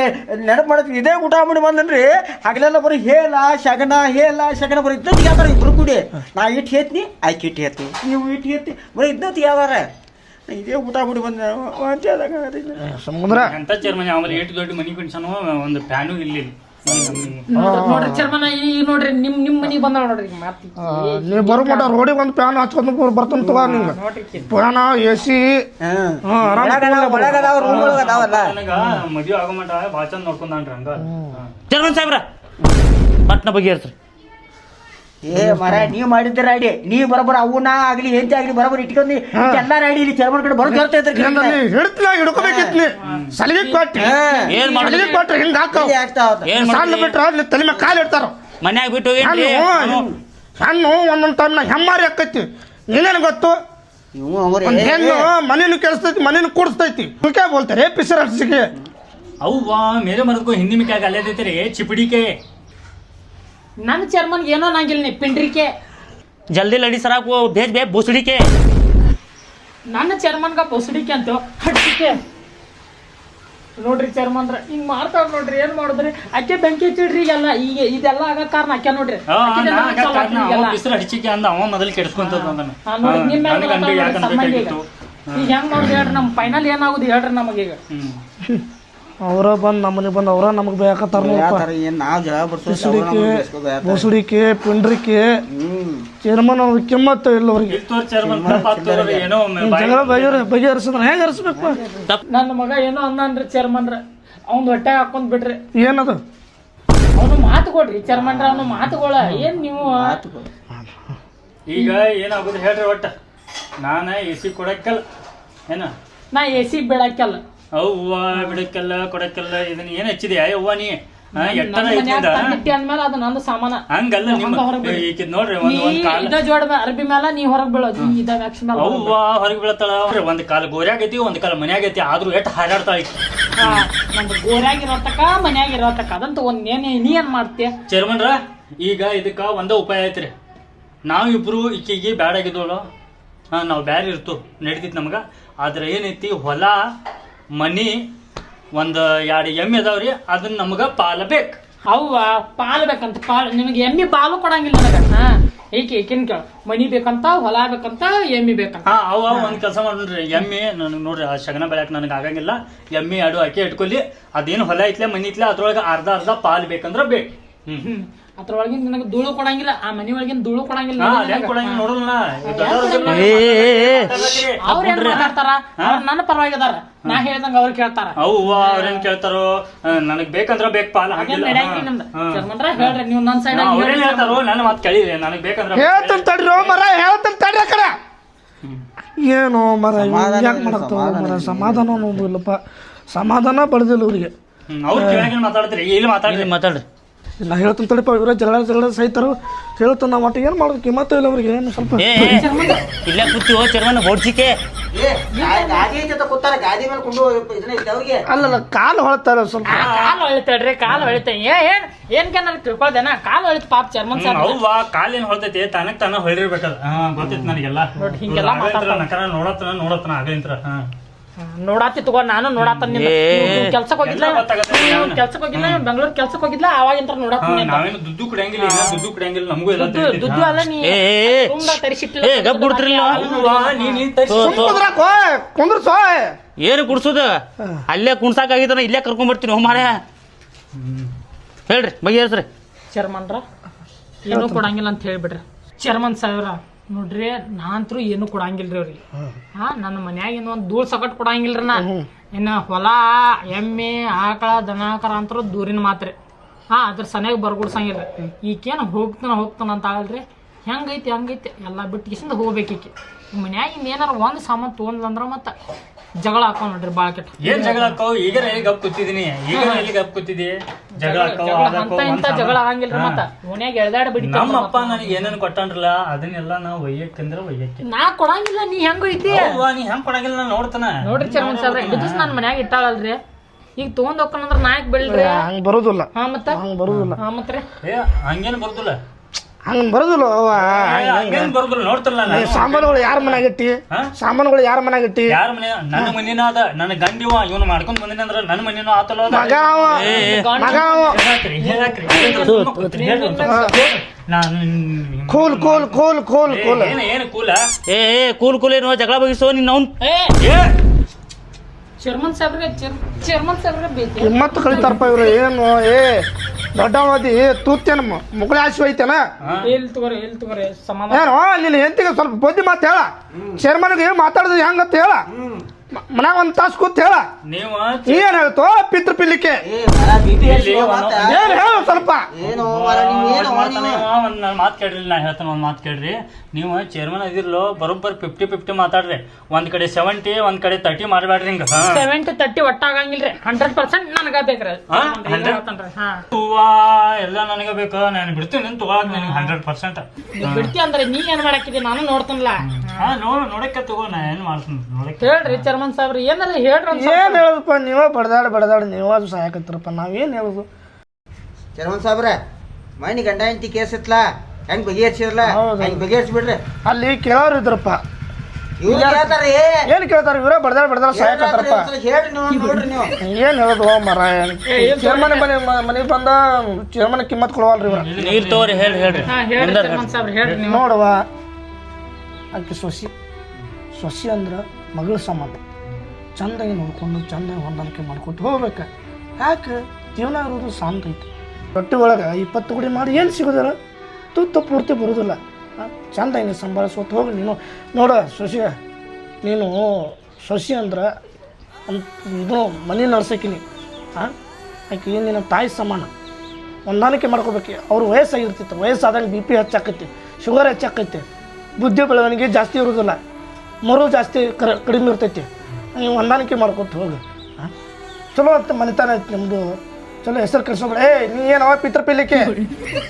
ನೆನಪು ಮಾಡತ್ರಿ ಇದೇ ಊಟ ಮಾಡಿ ಬಂದನ್ರಿ ಹಗಲೆಲ್ಲ ಬರೀ ಹೇಳ ಶಗನ ಬರೀ ಇದ್ದ ತೀಯಾತಾರ ಇಬ್ರು ಕೂಡಿ ನಾ ಇಟ್ಟು ಹೇಳ್ತೀನಿ ಆಯ್ಕೆ ಇಟ್ಟು ಹೇಳ್ತೀನಿ ನೀವು ಇಟ್ಟು ಹೇಳ್ತಿ ಬರೀ ಇದ್ದ ತೀಯಾದಾರ ಇದೇ ಊಟ ಮಾಡಿ ಬಂದ ಸಮುದ್ರ ಎಂತ ಚೇರ್ಮನ್ ಆಮೇಲೆ ಎಷ್ಟು ದೊಡ್ಡ ಮನಿ ಕಣ್ಸನು ಒಂದು ಫ್ಯಾನು ಇಲ್ಲಿ ನೋಡ್ರಿ ಚರ್ಮನ ಈಗ ನೋಡ್ರಿ ನಿಮ್ ಮನಿಗ್ ಬಂದ ನೋಡ್ರಿ ನೀವು ಬರೋ ಮಟ ರೋಡಿಗೆ ಒಂದು ಪ್ಯಾನ್ ಹಚ್ಕೊಂಡು ಬರ್ತಾನ ತಗೋ ನಿಮ್ಗೆ ಪ್ಯಾನ AC ಮದ್ವೆ ಆಗೋ ಮಟ ಭಾಳ ಚಂದ ನೋಡ್ಕೊಂಡ್ರಿ ಹಂಗ ಚೇರ್ಮನ್ ಸಾಹೇಬ್ರ ಪಟ್ನ ಬಗೆಹರ್ಸ್ರಿ ಏ ಮರ ನೀವ್ ಮಾಡಿದ್ದ ರಾಡಿ ನೀವ್ ಬರೋಬರ ಅವನ ಆಗ್ಲಿ ಎಂತ ಆಗ್ಲಿ ಬರೋಬರ್ ಇಟ್ಕೊಂಡಿ ಎಲ್ಲ ರಾಡಿ ಇಲ್ಲಿ ಚರ್ಮನ್ ಕಡೆ ಬರೋದ್ ಹೇಳ್ತಿಲ್ಲ ಹಿಡ್ಕೋಬೇಕಿತ್ಲಿ ಸಲಿಗೆ ಕೊಟ್ಟಿ ಏನ್ ಸಲಿಗೆ ಕೊಟ್ರಿ ಹಿಂಗ ಸಣ್ಣ ಬಿಟ್ರ ಅಲ್ಲಿ ತಲೆ ಮೇಲೆ ಕಾಲು ಇಡ್ತಾರ ಮನ್ಯಾಗ ಬಿಟ್ಟು ಸಣ್ಣ ಒಂದೊಂದ್ ಟೈಮ್ನಾಗ ಹೆಮ್ಮಾರಿ ಆಕೈತಿ ನೀನೇನು ಗೊತ್ತು ಹೆಣ್ಣು ಮನೇನು ಕೆಲ್ಸತೈತಿ ಮನೇನು ಕೂಡಿಸ್ತೈತಿ ಕುಲ್ಕೆ ಬೋಲ್ತಾರೆ ಪಿಸರ್ ಹಸಿಗೆ ಅವ್ವ ಮೇರೆ ಮರದಕ್ಕೂ ಹಿಂದಿ ಮಿಕ್ಕಾಗ ಅಲ್ಲೇದೈತಿ ಚಿಪಡಿಕೆ ನನ್ನ ಚರ್ಮನ್ ಏನೋ ನಂಗಿಲ್ಲ ನೀ ಪಿಂಡ್ರಿಕೆ ಜಲ್ದಿ ಲಡಿ ಸರಾಕು ಭೇಜ್ ಬೇ ಬುಸಡಿಕೆ ನನ್ನ ಚರ್ಮನ್ಗ ಬುಸಡಿಕೆ ಅಂತ ಹಟ್ಟಿಕೆ ನೋಡ್ರಿ ಚರ್ಮನ್ರ ಹಿಂಗ್ ಮಾಡ್ತಾವ ನೋಡ್ರಿ ಏನ್ ಮಾಡುದ್ರಿ ಅಕ್ಕೆ ಬೆಂಕಿ ಹಚ್ಚಿಡ್ರಿ ಈಗೆಲ್ಲ ಈಗ ಇದೆಲ್ಲ ಆಗ ಕಾರಣ ಅಕ್ಕೆ ನೋಡ್ರಿ ಬಿಸಿಲು ಹಚ್ಚಿಕೆ ಅಂದ ಅವ ಮೊದಲು ಕೆಡ್ಸ್ಕೊಂತ ಈಗ ಹೆಂಗ್ ಮಾಡೋದು ಹೇಳ್ರಿ ನಮ್ಮ ಫೈನಲ್ ಏನಾಗುದು ಹೇಳ್ರಿ ನಮಗೀಗ ಅವರ ಬಂದು ನಮ್ಮನೆ ಬಂದು ಅವರ ನಮಗೆ ಬೇಕತ್ತಾರ ಏನ್ ನಾವ್ ಜಗಳ ಬೋಸಡಿಕೆ ಪಿಂಡ್ರಿಕೆ ಚೇರ್ಮನ್ ಅವ್ರ ಕಿಮ್ಮತ್ತ ಇಲ್ಲ ಅವ್ರಿಗೆ ಏನೋ ಜಗಳ ಬಗೆಹರಿಸಿದ್ರೆ ಹೆಂಗೆ ಹರಿಸ್ಬೇಕು ನನ್ನ ಮಗ ಏನೋ ಅಂದ್ರಿ ಚೇರ್ಮನ್ರ ಅವ್ನ ಹೊಟ್ಟೆ ಹಾಕೊಂಡ್ ಬಿಡ್ರಿ ಏನದು ಅವನು ಮಾತು ಕೊಡ್ರಿ ಚೇರ್ಮನ್ರ ಅವನು ಮಾತುಗಳ ಏನ್ ನೀವು ಈಗ ಏನಾಗುದು ಹೇಳ್ರಿ ಒಟ್ಟ ನಾನ AC ಕೊಡಕ್ಕಲ್ಲ ಏನ ನಾ AC ಬಿಡಾಕಲ್ಲ ಅವ್ವ ಬಿಡಕ್ಕೆಲ್ಲ ಕೊಡಕ್ಕೆಲ್ಲ ಇದನ್ನ ಏನ್ ಹಚ್ಚಿದೆ ಅವ್ವ ನೀ ಎಟ್ಟನ ಬಿಟ್ಟಿ ಅಂದ್ಮೇಲೆ ಅದು ನಂದು ಸಾಮಾನ ಹಂಗಲ್ಲ ನಿಮ್ಮ ಈಗ ನೋಡ್ರಿ ಒಂದ್ ಕಾಲ ಇದ ಜೋಡ ಅರ್ಬಿ ಮೇಲೆ ನೀ ಹೊರಗ್ ಬೀಳೋದು ಇದ ವ್ಯಾಕ್ಸ್ ಮೇಲೆ ಅವ್ವ ಹೊರಗೆ ಬೀಳತ್ತಾಳ ಒಂದ್ ಕಾಲ ಗೋರ್ಯಾಗೈತಿ ಒಂದ್ ಕಾಲ ಮನ್ಯಾಗೈತಿ ಆದ್ರೂ ಎಷ್ಟ್ ಹಾರಾಡ್ತಾಳ ನಮ್ದು ಗೋರ್ಯಾಗಿರೋತಕ ಮನ್ಯಾಗಿರೋತಕ ಅದನ್ನ ತಗೊಂಡ್ ನೀ ಏನ್ ಮಾಡ್ತೀಯ ಚೇರ್ಮನ್ರ ಈಗ ಇದಕ್ಕ ಒಂದ ಉಪಾಯ ಐತ್ರಿ ನಾವಿಬ್ರು ಈಕಿಗೆ ಬ್ಯಾಡ ಆಗಿದ್ದೋಳು ನಾವು ಬ್ಯಾರೆ ಇರ್ತು ನಡೀತಿತ್ತು ನಮ್ಗ ಆದ್ರೆ ಏನೈತಿ ಹೊಲ ಮನಿ ಒಂದ್ 2 ಎಮ್ಮೆ ಅದಾವ್ರಿ ಅದನ್ನ ನಮಗ ಪಾಲ ಬೇಕು ಅವ್ವ ಪಾಲ್ ಬೇಕಂತ ನಿಮಗೆ ಎಮ್ಮಿ ಪಾಲು ಕೊಡಂಗಿಲ್ಲ ನನಗ ಏಕಿನ್ ಕೇಳ ಮನಿ ಬೇಕಂತ ಹೊಲ ಬೇಕಂತ ಎಮ್ಮಿ ಬೇಕಂತ ಅವ ಒಂದ್ ಕೆಲಸ ಮಾಡ್ರಿ ಎಮ್ಮೆ ನನಗೆ ನೋಡ್ರಿ ಆ ಶಗನ ಬೆಳ್ಯಾಕ ನನಗೆ ಆಗಂಗಿಲ್ಲ ಎಮ್ಮೆ 2 ಅಕ್ಕಿ ಇಟ್ಕೊಲಿ ಅದೇನು ಹೊಲ ಐತ್ಲೆ ಮನಿ ಐತ್ಲೆ ಅದ್ರೊಳಗೆ ಅರ್ಧ ಪಾಲ್ ಬೇಕಂದ್ರ ಬೇಕು ಅದ್ರೊಳಗಿನ ನನಗೆ ಧೂಳು ಕೊಡಂಗಿಲ್ಲ ಆ ಮನಿ ಒಳಗಿನ ಧೂಳು ಕೊಡಂಗಿಲ್ಲ ನೋಡೋಣ ಅವ್ರ ಏನ್ ಮಾತಾಡ್ತಾರ ಅವ್ರ ನನ್ನ ಪರವಾಗಿ ಅದಾರ ನಾ ಹೇಳ್ದಂಗ ಅವ್ರು ಕೇಳ್ತಾರ ಅವ್ವ ಅವ್ರೇನ್ ಕೇಳ್ತಾರೋ ನನಗ್ ಬೇಕಂದ್ರ ಬೇಕ್ ಪಾಲ್ ಹೇಳ್ರಿ ನೀವು ನನ್ನ ಸೈಡ್ ಅವ್ರೇನ್ ಹೇಳ್ತಾರೋ ನನ್ನ ಮಾತು ಕೇಳಿರಿ ನನಗ್ ಬೇಕಂದ್ರ ಹೇಳ್ತಾನೆ ತಡ್ರಿ ಮರ ಹೇಳ್ತಾನೆ ತಡ್ರಿ ಕಡೆ ಏನು ಮರ ಯಾಕೆ ಮಾಡ್ತಾವ ಮರ ಸಮಾಧಾನ ಅನ್ನೋದು ಇಲ್ಲಪ್ಪ ಸಮಾಧಾನ ಪಡೆದಿಲ್ಲ ಅವ್ರಿಗೆ ಅವ್ರು ಕೇಳಂಗಿಲ್ಲ ಮಾತಾಡ್ತೀರಿ ಇಲ್ಲಿ ಮಾತಾಡ್ರಿ ನಾ ಹೇಳ್ತಾನೆ ತಡಿಪ ಇವ್ರ ಜಗಳ ಸಹಿತಾರು ಹೇಳ್ತಾನೆ ನಾವು ಒಟ್ಟು ಏನು ಮಾಡೋದು ಕಿಮ್ಮತ್ತ ಇಲ್ಲ ಅವ್ರಿಗೆ ಏನು ಸ್ವಲ್ಪ ಇಲ್ಲೇ ಕೂತೀವೋ ಚರ್ಮನ್ ಹೊಡ್ಸಿಕೆ ಗಾಡಿ ಐತೆ ಕೂತಾರ ಗಾಡಿ ಮೇಲೆ ಕೊಂಡು ಅವ್ರಿಗೆ ಅಲ್ಲಲ್ಲ ಕಾಲು ಹೊಳ್ತಾರೆ ಸ್ವಲ್ಪ ಕಾಲು ಹೊಳಿತಾಡ್ರಿ ಕಾಲು ಹೊಳಿತ ಏನ್ಕೇನಾರ ತಿಳ್ಕೊಳ್ದೇನ ಕಾಲು ಹೊಳಿತ ಪಾಪ ಚರ್ಮನ್ ಸಾರ್ ಅವ್ವ ಕಾಲೇನ್ ಹೊಳ್ತೈತಿ ತನಕ್ ತಾನ ಹೊಳಿರ್ಬೇಕಲ್ಲ ಗೊತ್ತೈತಿ ನನಗೆಲ್ಲ ಹಿಂಗೆಲ್ಲ ನಕರ ನೋಡತ್ತನ ಆಗಲಿಂತ್ರ ನೋಡಾತಿ ತಗೋ ನಾನು ನೋಡಾತ ಕೆಲ್ಸಕ್ಕೆ ಹೋಗಿಲ್ಲ ಬೆಂಗಳೂರು ಕೆಲ್ಸಕ್ಕೆ ಹೋಗಿಲ್ಲ ಅವಾಗಿಂತ ನೋಡಾತೀನಿ ನಾವೇನು ದುಡ್ಡು ಕುಡಿಯಂಗಿಲ್ಲ ದುಡ್ಡು ಕುಡಿಯಂಗಿಲ್ಲ ನಮಗೂ ಎಲ್ಲ ದುಡ್ಡು ಅಲ್ಲ ನೀ ಕುಂದ್ರಸೋ ಏನು ಕುಡ್ಸೋದು ಅಲ್ಲೇ ಕುಣ್ಸಾಕಾಗಿದ್ದಾನ ಇಲ್ಲೇ ಕರ್ಕೊಂಡ್ ಬರ್ತೀನಿ ಹೋಮಾರ ಹೇಳ್ರಿ ಬಗೆಹರಿಸ್ರಿ ಚರ್ಮನ್ರ ಏನೂ ಕೊಡಂಗಿಲ್ಲ ಅಂತ ಹೇಳ್ಬಿಡ್ರಿ ಚರ್ಮನ್ ಸಾವಿರ ನೋಡ್ರಿ ನಾನಂತರೂ ಏನು ಕೊಡಂಗಿಲ್ರಿ ಅವ್ರಿಗೆ ನನ್ನ ಮನ್ಯಾಗ ಏನೋ ಒಂದು ಧೂಳ್ ಸಕಟ್ ಕೊಡಂಗಿಲ್ರಿ ನಾ ಇನ್ನು ಹೊಲ ಎಮ್ಮೆ ಆಕಳ ದನಕರ ಅಂತರೂ ದೂರಿನ ಮಾತ್ರಿ ಅದ್ರ ಸನಿಯಾಗ ಬರ್ಗುಡ್ಸಂಗಿಲ್ಲ ಈಕೇನು ಹೋಗ್ತಾನ ಅಂತ ಆಗಲ್ರಿ ಹೆಂಗೈತಿ ಎಲ್ಲ ಬಿಟ್ಟು ಕಿಸಿಂದ ಹೋಗ್ಬೇಕೀಕಿ ಮನ್ಯಾಗ ಇನ್ನೇನಾರ ಒಂದು ಸಾಮಾನು ತೊಗೊಂಡ್ಲಂದ್ರ ಮತ್ತೆ ಜಗಳ ಹಾಕೋ ನೋಡ್ರಿ ಬಾಳ ಕೆಟ್ಟ ಏನ್ ಜಗಳ ಹಾಕವ್ ಈಗ ಎಲ್ಲಿ ಗಪ್ ಕೂತಿದೀನಿ ಈಗ ಎಲ್ಲಿ ಗಪ್ ಕೂತಿದಿ ಜಗಳ ಇಂತ ಜಗಳ ಆಗಂಗಿಲ್ರಿ ಮತ್ತ ಓಣ್ಯಾಗ ಎಳ್ದಾಡ ಬಿಡಿ ನಮ್ಮಪ್ಪ ನನಗೆ ಏನೇನು ಕೊಟ್ಟನ್ರಲ್ಲ ಅದನ್ನೆಲ್ಲ ನಾವು ಒಯ್ಯಕ್ಕೆ ನಾ ಕೊಡಂಗಿಲ್ಲ ನೀ ಹೆಂಗ ಐತಿ ನೀ ಹೆಂಗ್ ಕೊಡಂಗಿಲ್ಲ ನಾ ನೋಡ್ತಾನ ನೋಡ್ರಿ ಚರ್ಮನ್ ಸಾಬ್ರ ಇದ್ ದಿವ್ಸ ನನ್ ಮನ್ಯಾಗ ಇಟ್ಟಾಳಲ್ರಿ ಈಗ ತಗೊಂಡ್ ಹೋಗ್ಕಂದ್ರ ನಾಯಕ್ ಬೆಳ್ರಿ ಹಂಗೆ ಬರೋದಿಲ್ಲ ಮತ್ತೆ ಬರೋದಿಲ್ಲ ಮತ್ರಿ ಹಂಗೇನು ಬರುದಿಲ್ಲ ಹಂಗೆ ಬರೋದಿಲ್ಲ ಬರುದಿಲ್ಲ ನೋಡ್ತಾರಲ್ಲ ಸಾಮಾನುಗಳು ಯಾರ ಮನ್ಯಾಗಿಟ್ಟಿ ಸಾಮಾನುಗಳು ಯಾರ ಮನ್ಯಾಗಿಟ್ಟಿ ಯಾರ ಮನೆ ನನ್ನ ಮನಿನ ಅದ ನನ್ನ ಗಂಡಿವ ಇವನು ಮಾಡ್ಕೊಂಡ್ ಬಂದಿನ ಅಂದ್ರ ನನ್ನ ಮನಿನೂ ಆತಲ್ಲ ಮಗ cool cool cool cool cool ಏನು ಕೂಲ ಕೂಲ್ ಏನೋ ಜಗಳ ಬಗಿಸೋ ನಿನ್ನ ಅವ್ನ್ ಚೇರ್ಮನ್ ಸಾಬ್ರಿಗೆ ಬೇಕು ಮತ್ತೆ ಕಳಿತಾರಪ್ಪ ಇವ್ರು ಏನು ದೊಡ್ಡವದಿ ತೂತೇನ ಮುಕ್ಕಳಿ ಆಶಿ ಐತೇನ ಎಲ್ಲಿ ತಗೋರಿ ಸಮಾಧಾನ ಏನೋ ನಿನ್ನ ಹೆಂಡತಿಗೆ ಸ್ವಲ್ಪ ಬುದ್ಧಿ ಮಾತು ಹೇಳ ಚೇರ್ಮನ್ಗೆ ಮಾತಾಡೋದು ಹೆಂಗಂತ ಹೇಳ ಮನ್ಯಾಗ ಒಂದು ತಾಸು ಕೂತ್ ಹೇಳ ನೀವು ಏನ್ ಹೇಳ್ತು ಪಿತೃ ಪಿಲ್ಲಿಕ್ಕೆ ಏನ್ ಹೇಳು ಸ್ವಲ್ಪ ಒಂದ್ ಮಾತು ಕೇಳ್ರಿ ನಾ ಹೇಳ್ತಾನೆ ಒಂದ್ ಮಾತು ಕೇಳ್ರಿ ನೀವು ಚೇರ್ಮನ್ ಅದಿರ್ಲೋ ಬರೋಬ್ಬರ್ 50-50 ಮಾತಾಡ್ರಿ ಒಂದ್ ಕಡೆ 70 ಒಂದ್ ಕಡೆ 30 ಮಾಡಬೇಡ್ರಿ ಹಿಂಗ 70-30 ಒಟ್ಟಾಗಂಗಿಲ್ರಿ 100% ನನಗ ಬೇಕ್ರಿ ಎಲ್ಲ ನನಗ ಬೇಕು ನಾನು ಬಿಡ್ತೀನಿ ತಗೊಳಕ್ ನನಗೆ 100% ಬಿಡ್ತಿ ಅಂದ್ರೆ ನೀ ಏನ್ ಮಾಡಾಕಿದಿ ನಾನು ನೋಡ್ತನಲ್ಲ ನೋಡಕ್ಕೆ ತಗೋ ನಾ ಏನ್ ಮಾಡ್ತೀನಿ ನೋಡಕ್ಕೆ ಹೇಳ್ರಿ ಚರ್ಮನ್ ಸಾಬ್ರಿ ಏನಾರ ಹೇಳ್ರಿ ಏನ್ ಹೇಳುದಪ್ಪ ನೀವ ಬಡದಾಡ ನೀವ ಅದು ಸಹಾಯಕತ್ತಿರಪ್ಪ ನಾವೇನ್ ಹೇಳುದು ಚರ್ಮನ್ ಸಾಬ್ರೆ ಮೈನಿ ಗಂಡ ಹೆಂಡತಿ ಕೇಸ್ ಇತ್ಲಾ ಹೆಂಗ್ ಬಗೆಹರಿಸಿರಲ್ಲ ಹೆಂಗ್ ಬಗೆಹರಿಸ್ಬಿಡ್ರಿ ಅಲ್ಲಿ ಕೇಳೋರು ಇದ್ರಪ್ಪ ಏನ್ ಕೇಳ್ತಾರ ಇವ್ರ ಬಡದಾಡ ಸಹಾಯಕತ್ತಾರಪ್ಪ ಹೇಳ್ರಿ ನೀವು ನೋಡ್ರಿ ನೀವು ಏನ್ ಹೇಳುದು ಮರ ಚೇರ್ಮನ್ ಮನೆಗೆ ಬಂದ ಚೇರ್ಮನ್ ಕಿಮ್ಮತ್ ಕೊಡವಲ್ರಿ ಇವ್ರ ನೀರ್ ತಗೋರಿ ಹೇಳ್ರಿ ಚರ್ಮನ್ ಸಾಬ್ರಿ ಹೇಳ್ರಿ ನೀವು ನೋಡುವ ಆಕೆ ಸೊಸಿ ಅಂದ್ರ ಮಗಳ ಸಂಬಂಧ ಚಂದಾಗಿ ನೋಡ್ಕೊಂಡು ಚಂದಾಗಿ ಹೊಂದಾಣಿಕೆ ಮಾಡ್ಕೊತ ಹೋಗ್ಬೇಕು. ಯಾಕೆ ಜೀವನ ಇರೋದು ಶಾಂತ ಐತಿ. ರೊಟ್ಟಿ ಒಳಗೆ 20 ಗುಡಿ ಮಾಡಿ ಏನು ಸಿಗೋದಿಲ್ಲ, ತುತ್ತು ಪೂರ್ತಿ ಬರೋದಿಲ್ಲ. ಚಂದಾಗಿ ನೀನು ಸಂಭಾಳಿಸ್ಕೊತ ಹೋಗಿ. ನೀನು ನೋಡ ಸೊಸಿ, ನೀನು ಸೊಸಿ ಅಂದ್ರೆ ಇದು ಮನೆ ನಡ್ಸಕಿನಿ. ಆಕೆ ನಿನ್ನ ತಾಯಿ ಸಮಾನ, ಹೊಂದಾಣಿಕೆ ಮಾಡ್ಕೋಬೇಕು. ಅವ್ರು ವಯಸ್ಸಾಗಿರ್ತಿತ್ತು, ವಯಸ್ಸಾದಾಗ BP ಹೆಚ್ಚಾಕೈತಿ, ಶುಗರ್ ಹೆಚ್ಚಾಕೈತಿ, ಬುದ್ಧಿ ಬೆಳವಣಿಗೆ ಜಾಸ್ತಿ ಇರೋದಿಲ್ಲ, ಮರು ಜಾಸ್ತಿ ಕಡಿಮೆ ಇರ್ತೈತಿ. ನೀವು ಹೊಂದಾಣಿಕೆ ಮಾಡ್ಕೊತ ಹೋಗಿ. ಚಲೋ ಅಂತ ಮನೆತನ ಐತಿ ನಿಮ್ಮದು, ಚಲೋ ಹೆಸರು ಕೆಡ್ಸೋಬೇಡ. ನೀ ಏನವ ಪಿತ್ರ ಪಿಲಿಕ್ಕೆ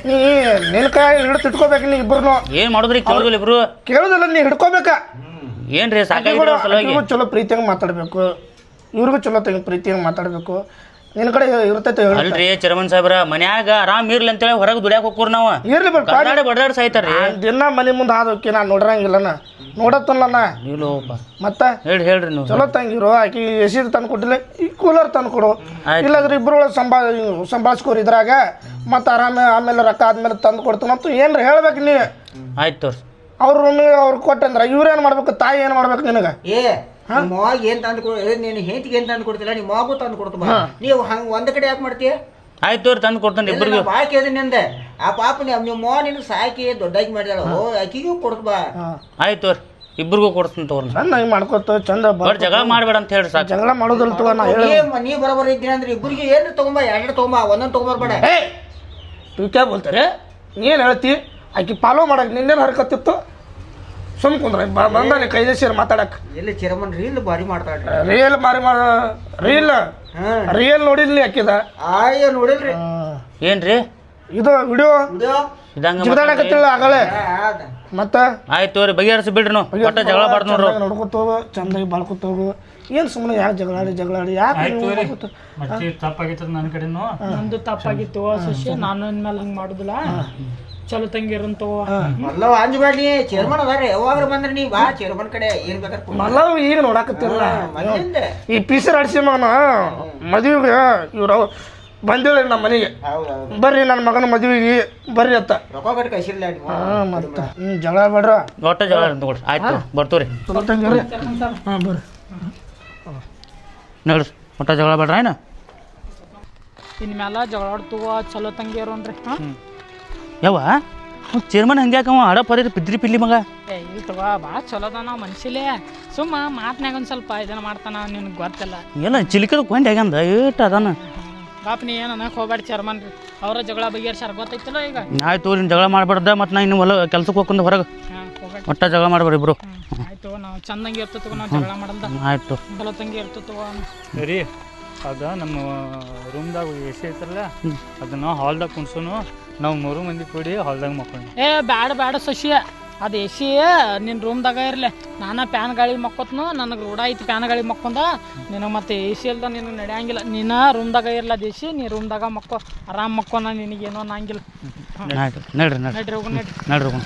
ನೀ ನಿನ್ನ ಕೈ ಹಿಡಿದು ಇಟ್ಕೋಬೇಕು. ನೀ ಇಬ್ಬರು ಏನು ಮಾಡಿದ್ರಿ ಕೇಳೋದಿಲ್ಲ ಇಬ್ರು? ಕೇಳೋದಿಲ್ಲ, ನೀ ಹಿಡ್ಕೋಬೇಕ. ಏನ್ರಿ ಸಾಕಾಗಿ ಚಲೋ ಪ್ರೀತಿಯಾಗಿ ಮಾತಾಡಬೇಕು, ಇವ್ರಿಗೂ ಚಲೋ ಪ್ರೀತಿಯಾಗಿ ಮಾತಾಡಬೇಕು. ನಿನ್ನ ಕಡೆ ಇರ್ತೈತೆ ಅಲ್ರಿ ಚೇರ್ಮನ್ ಸಾಹೇಬ್ರ, ಮನ್ಯಾಗ ಆರಾಮ್ ಇರ್ಲಿ ಅಂತೇಳಿ ಹೊರಗೆ ದುಡ್ಯಾಕ ಹೋಗ್ಕೋರ್ ನಾವು. ಇರ್ಲಿ ಬಡದಾಡಿ ಸಾಯ್ತಾರ್ರಿ. ದಿನ ಮನೆ ಮುಂದೆ ಹಾದೋಕಿ ನಾನು ನೋಡ್ರಂಗಿಲ್ಲನ, ನೋಡತ್ತಲ್ಲ ಇಲ್ಲೋಪ. ಮತ್ತೆ ಹೇಳ್ರಿ ನೀವು ಚಲೋ ತಂಗಿರು. ಆಕಿ ಎಸಿ ತಂದು ಕೊಟ್ಟಿಲ್ಲ, ಈ ಕೂಲರ್ ತಂದು ಕೊಡು. ಇಲ್ಲಾಂದ್ರೆ ಇಬ್ಬರು ಸಂಭಾಳಿಸ್ಕೋರಿ ಇದ್ರಾಗ. ಮತ್ತೆ ಆಮೇಲೆ ರೊಕ್ಕ ಆದ್ಮೇಲೆ ತಂದು ಕೊಡ್ತಾನ ಅಂತ ಏನ್ರ ಹೇಳ್ಬೇಕು ನೀ. ಆಯ್ತು ತೋರ್ಸಿ. ಅವ್ರ ರೂಮಿಗೆ ಅವ್ರು ಕೊಟ್ಟಂದ್ರ ಇವ್ರೇನು ಮಾಡ್ಬೇಕು, ತಾಯಿ ಏನು ಮಾಡ್ಬೇಕು ನಿನಗೆ? ನಿಮ್ಮ ಮಾವಾಗ ಏನ್ ತಂದು ನೀನು ಹೆಂಡತಿಗೆ ಏನ್ ತಂದು ಕೊಡ್ತಿಲ್ಲ, ನಿಮ್ಮ ಮಾಗೂ ತಂದು ಕೊಡ್ತಮ್ಮ. ನೀವು ಹಂಗ ಒಂದ್ ಕಡೆ ಯಾಕೆ ಮಾಡ್ತೀಯ? ಆಯ್ತು ತೋರಿ ತಂದು ಕೊಡ್ತಾನೆ ಇಬ್ಬರಿಗೆ. ಬಾಕಿ ಅದ ನಿಂದ ಆ ಪಾಪ ನಿಮ್ಮ ಮಾವ ನಿನಗೆ ಸಾಕಿ ದೊಡ್ಡಾಗಿ ಮಾಡಿದಾಳ, ಆಕಿಗೂ ಕೊಡ್ತ ಬಾ. ಆಯ್ತು ತೋರಿ ಇಬ್ಬರಿಗೂ ಕೊಡ್ತೀನಿ ತೋರಿ. ಚೆನ್ನಾಗಿ ಮಾಡ್ಕೊತ ಚಂದ ಜಗಳ ಮಾಡ್ಬೇಡ ಅಂತ ಹೇಳ್ರಿ ಸಾಕು. ಜಗಳ ಮಾಡೋದಿಲ್ಲ ತಗೋ. ನಾ ಹೇಳಿ ನೀ ಬರೋಬರ ಇದ್ದೀನಿ ಅಂದ್ರೆ ಇಬ್ಬರಿಗೆ ಏನು ತಗೊಂಬ, ಎರಡು ತಗೊಂಬ, ಒಂದೊಂದು ತಗೊಂಬರ್ಬೇಡ. ಟೀಚರ್ ಬೋಲ್ತಾರೆ, ನೀನು ಹೇಳ್ತಿ. ಆಕಿ ಫಾಲೋ ಮಾಡಕ್ಕೆ ನಿನ್ನೇನು ಹರ್ಕತ್ತಿತ್ತು? ಸುಮ್ ಕುಂದ್ರೆ ಬಂದಾನೆ ಕೈದೇ ಸೇರಿ ಮಾತಾಡಕ್ಕೆ. ಎಲ್ಲಿ ಚೇರ್ಮನ್ ರೀಲ್ ಬಾರಿ ಮಾಡ್ತಾಳ್ರಿ. ರಿಯಲ್ ರಿಯಲ್ ನೋಡಿಲ್ಲ ಹಾಕಿದ. ಆಯ್ಯ ನೋಡಿಲ್ರಿ. ಏನ್ರಿ ಇದು ವಿಡಿಯೋ ಇದಂಗ ಜಿಗದಾಡಕತ್ತಿಲ್ಲ ಆಗಲೇ. ಮತ್ತೆ ಆಯ್ತು ತೋರಿ ಬಗೆಹರಿಸಿ ಬಿಡ್ರಿ ನಾವು. ಒಟ್ಟ ಜಗಳ ಬಾರ್ದು ನೋಡ್ರಿ. ನೋಡ್ಕೊತ ಹೋಗು, ಚಂದಾಗಿ ಬಾಳ್ಕೊತ ಹೋಗು. ಏನು ಸುಮ್ಮನೆ ಯಾಕೆ ಜಗಳಾಡಿ ಯಾಕೆ ತಪ್ಪಾಗಿತ್ತು ನನ್ನ ಕಡೆನೂ. ನಂದು ತಪ್ಪಾಗಿತ್ತು ಸಸ್ಯ, ನಾನು ಇನ್ಮೇಲೆ ಹಂಗೆ ಮಾಡುದಿಲ್ಲ. ಚಲೋ ತಂಗಿ ಇರಂತ ಮಲ್ಲ ಅಂಜಬೇಡಿ, ಚೇರ್ಮನ್ ಅದಾರ. ಯಾವಾಗ ಬಂದ್ರಿ ನೀ ಬಾ ಚೇರ್ಮನ್ ಕಡೆ, ಏನ್ ಬೇಕಾದ್ರೆ ಮಲ್ಲವ್ ಈಗ ನೋಡಾಕತ್ತಿಲ್ಲ. ಈ ಪೀಸರ್ ಅಡಿಸಿ ಮಗನ ಮದುವೆಗೆ ಇವ್ರು ಬಂದಿಲ್ಲ ನಮ್ಮ ಮನೆಗೆ. ಬರ್ರಿ ನನ್ನ ಮಗನ ಮದುವೆಗೆ ಬರ್ರಿ ಅತ್ತ ರೊಕ್ಕ ಕಟ್ಟಿ ಕಳಿಸಿಲ್ಲ ನೀವು. ಮತ್ತೆ ಜಗಳ ಬೇಡ್ರ, ಒಟ್ಟ ಜಗಳ ತಗೊಳ್ರಿ. ಆಯ್ತು ಬರ್ತವ್ರಿ. ಚಲೋ ತಂಗಿರಿ. ಬರ್ರಿ ನೋಡ್ರಿ, ಒಟ್ಟ ಜಗಳ ಬೇಡ್ರ ಏನ. ಇನ್ಮೇಲೆ ಜಗಳಾಡ್ತವ ಚಲೋ ತಂಗಿ ಇರೋನ್ರಿ. ಯಾವ ಚೇರ್ಮನ್ ಹಂಗ್ಯಾಕವ ಹಡ ಪರಿ ಪಿದ್ರಿ ಪಿಲ್ಲಿ ಮಗ? ಇಲ್ಲಿ ತಗೋ ಭಾಳ ಚಲೋದ ನಾವು ಮನುಷ್ಯಲೇ. ಸುಮ್ಮ ಮಾತ್ನಾಗ ಒಂದು ಸ್ವಲ್ಪ ಇದನ್ನ ಮಾಡ್ತಾನ, ನಿನಗೆ ಗೊತ್ತಿಲ್ಲ. ಎಲ್ಲ ಚಿಲಿಕದ ಕೊಂಡ್ ಹೇಗಂದ ಏಟ್ ಅದಾನ. ಬಾಪ ನೀ ಏನು ಅನ್ನಕ್ಕೆ ಹೋಗ್ಬೇಡ ಚೇರ್ಮನ್ ರೀ, ಅವರ ಜಗಳ ಬಗೆಹರಿಸಾರ ಗೊತ್ತೈತಿಲ್ಲ ಈಗ. ಆಯ್ತು ನೀನು ಜಗಳ ಮಾಡ್ಬಾರ್ದ. ಮತ್ತು ನಾ ಇನ್ನು ಹೊಲ ಕೆಲ್ಸಕ್ಕೆ ಹೋಗ್ಕೊಂಡು ಹೊರಗೆ. ಹೋಗ್ಬೇಡ, ಒಟ್ಟ ಜಗಳ ಮಾಡ್ಬೇಡಿ ಇಬ್ರು. ಆಯ್ತು ನಾವು ಚಂದಂಗೆ ಇರ್ತತವ, ನಾವು ಜಗಳ ಮಾಡಲ್ದ. ಆಯ್ತು ಚಲೋ ತಂಗಿ ಇರ್ತತವ. ಸರಿ, ಅದ ನಮ್ಮ ರೂಮ್ದಾಗ AC ಐತ್ರಲ್ಲ, ಅದನ್ನ ಹಾಲ್ದಾಗ ಕುಣ್ಸೋನು. ನಾವು 3 ಮಂದಿ ಕೂಡಿ ಹಾಲ್ದಾಗ ಮಕ್ಕೊಂಡು. ಬ್ಯಾಡ ಸಸಿ, ಅದು AC ನಿನ್ನ ರೂಮ್ದಾಗ ಇರಲಿ. ನಾನು ಪ್ಯಾನ್ ಗಾಳಿ ಮಕ್ಕೋತ್ನು, ನನಗೆ ರೂಢ ಐತಿ ಪ್ಯಾನ್ ಗಾಳಿ ಮಕ್ಕೊಂದ. ನಿನಗೆ ಮತ್ತೆ AC ಅಲ್ದ ನಿನಗೆ ನಡೆಯಂಗಿಲ್ಲ. ನೀನು ರೂಮ್ದಾಗ ಇರಲ್ಲ ಅದು AC, ನೀ ರೂಮ್ದಾಗ ಮಕ್ಕೋ, ಆರಾಮ್ ಮಕ್ಕೋ. ನಾನು ನಿನಗೇನೋ ಅನ್ನಂಗಿಲ್ಲ. ಆಯ್ತು ನಡ್ರಿ ನಡ್ರಿ ಹೋಗು, ನಡ್ರಿ ನಡ್ರಿ ಹೋಗೋಣ.